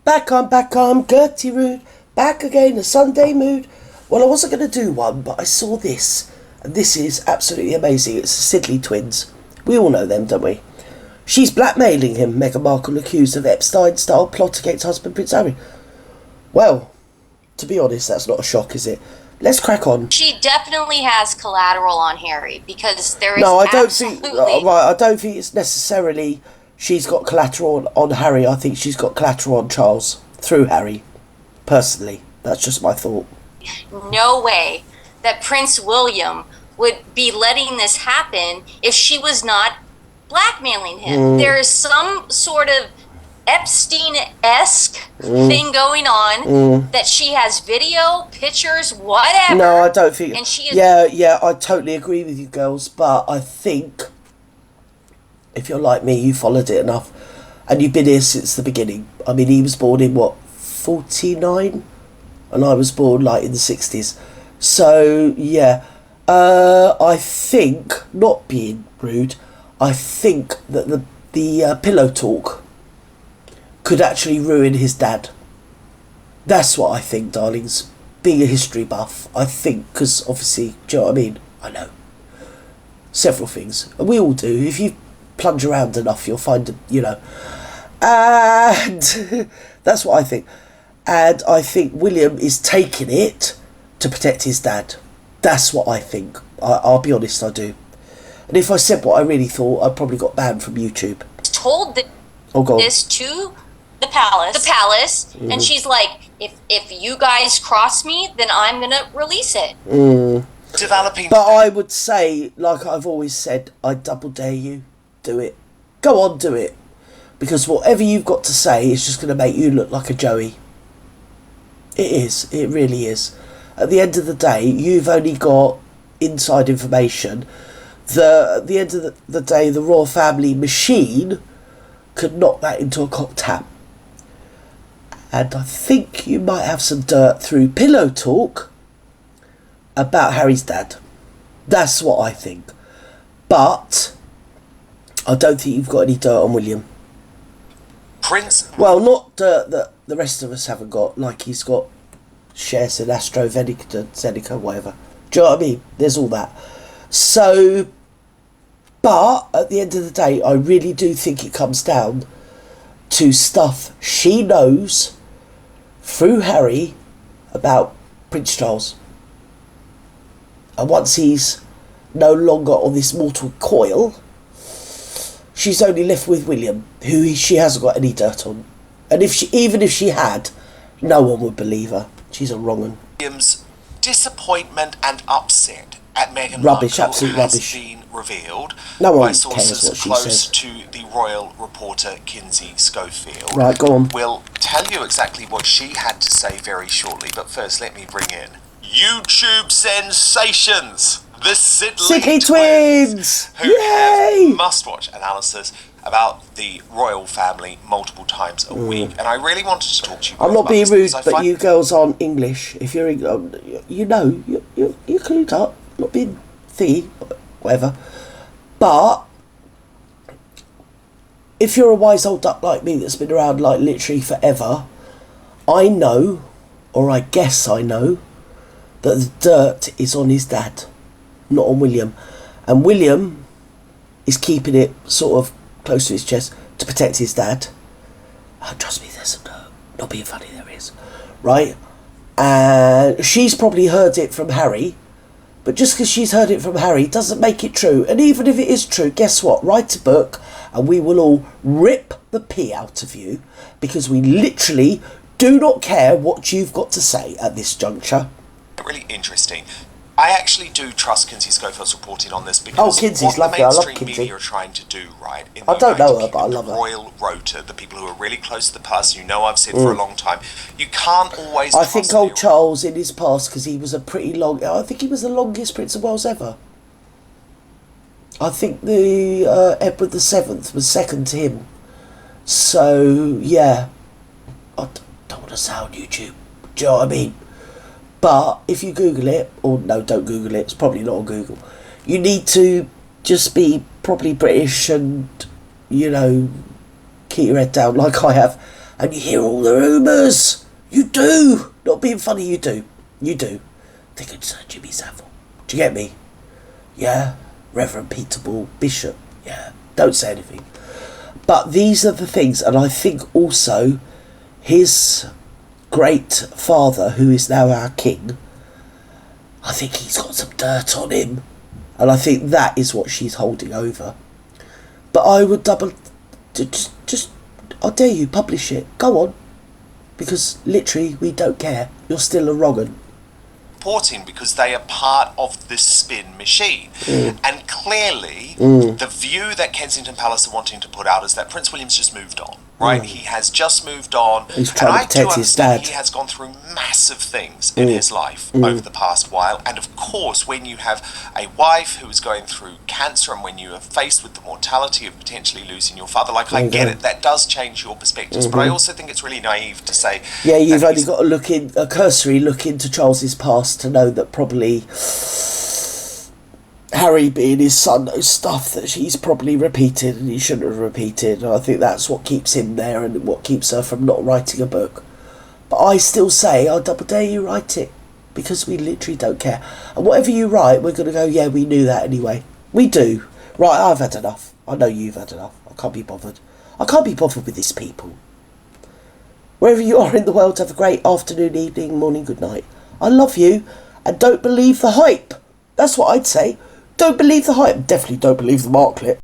Back on, Gerty rude. Back again, a Sunday mood. Well, I wasn't going to do one, but I saw this. And this is absolutely amazing. It's the Sidley twins. We all know them, don't we? She's blackmailing him, Meghan Markle accused of Epstein-style plot against husband Prince Harry. Well, to be honest, that's not a shock, is it? Let's crack on. She definitely has collateral on Harry, because there is I don't think it's necessarily she's got collateral on Harry. I think she's got collateral on Charles through Harry. Personally, that's just my thought. No way that Prince William would be letting this happen if she was not blackmailing him. There is some sort of Epstein-esque thing going on that she has video, pictures, whatever. No, I don't think. And she is. Yeah, I totally agree with you, girls. But I think if you're like me, you followed it enough, and you've been here since the beginning. I mean, he was born in what, 49, and I was born like in the 60s. So yeah, I think, not being rude, I think that the pillow talk could actually ruin his dad. That's what I think, darlings. Being a history buff, I think, because obviously, do you know what I mean? I know several things, and we all do. If you plunge around enough, you'll find, you know. And that's what I think. And I think William is taking it to protect his dad. That's what I think. I'll be honest, I do. And if I said what I really thought, I probably got banned from YouTube. Told this to the palace, and she's like, if you guys cross me, then I'm gonna release it. Developing. But I would say, like I've always said, I double dare you. Do it. Go on, do it. Because whatever you've got to say is just going to make you look like a Joey. It is. It really is. At the end of the day, you've only got inside information. At the end of the day, the royal family machine could knock that into a cocked tap. And I think you might have some dirt through pillow talk about Harry's dad. That's what I think. But I don't think you've got any dirt on William. Prince. Well, not dirt that the rest of us haven't got, like he's got shares in AstraZeneca, whatever. Do you know what I mean? There's all that. So, but at the end of the day, I really do think it comes down to stuff she knows through Harry about Prince Charles. And once he's no longer on this mortal coil, she's only left with William, who she hasn't got any dirt on. And even if she had, no one would believe her. She's a wrong one. William's disappointment and upset at Meghan Rubbish, Markle absolute has rubbish. been revealed No one by cares sources what she close says. to the royal reporter Kinsey Schofield. Right, go on. We'll tell you exactly what she had to say very shortly, but first let me bring in YouTube sensations, the Sidley twins, who have must-watch analysis about the royal family multiple times a week, and I really wanted to talk to you. I'm not about being this rude, because but you girls aren't English. If you're, you know, you're clued up. Not being thingy, whatever. But if you're a wise old duck like me that's been around like literally forever, I know, or I guess I know, that the dirt is on his dad, not on William. And William is keeping it sort of close to his chest to protect his dad. Oh, trust me, there's some dirt. Not being funny, there is. Right? And she's probably heard it from Harry. But just because she's heard it from Harry doesn't make it true. And even if it is true, guess what? Write a book and we will all rip the pee out of you. Because we literally do not care what you've got to say at this juncture. really interesting. I actually do trust Kinsey Schofield's reporting on this because Kinsey's what lovely. the I love mainstream Kinsey. media are trying to do, right? In I don't know her, United but I Kingdom, love her. the royal rota, the people who are really close to the person, I've said for a long time, you can't always. I think old Charles in his past, because he was a pretty long. I think he was the longest Prince of Wales ever. I think the Edward VII was second to him. So yeah, I don't want to sound YouTube. Do you know what I mean? But if you Google it, or no, don't Google it, it's probably not on Google. You need to just be properly British and, you know, keep your head down like I have. And you hear all the rumours. You do. Not being funny, you do. You do. Think of Sir Jimmy Savile. Do you get me? Yeah. Reverend Peter Ball, Bishop. Yeah. Don't say anything. But these are the things, and I think also his great father, who is now our king, I think he's got some dirt on him. And I think that is what she's holding over. But I would just I dare you, publish it. Go on. Because literally, we don't care. You're still a wrong 'un. Reporting because they are part of this spin machine. And clearly, the view that Kensington Palace are wanting to put out is that Prince William's just moved on, right? He has just moved on. He's trying to protect his dad. He has gone through massive things in his life over the past while. And of course, when you have a wife who is going through cancer and when you are faced with the mortality of potentially losing your father, like I get it, that does change your perspectives. But I also think it's really naive to say... Yeah, you've only got to look in a cursory look into Charles's past to know that probably Harry being his son knows stuff that she's probably repeated and he shouldn't have repeated, and I think that's what keeps him there and what keeps her from not writing a book. But I still say, I double dare you write it, because we literally don't care. And whatever you write, we're going to go, yeah, we knew that anyway. We do. Right, I've had enough. I know you've had enough. I can't be bothered. I can't be bothered with these people. Wherever you are in the world, have a great afternoon, evening, morning, good night. I love you, and don't believe the hype. That's what I'd say. Don't believe the hype. Definitely don't believe the Mark clip.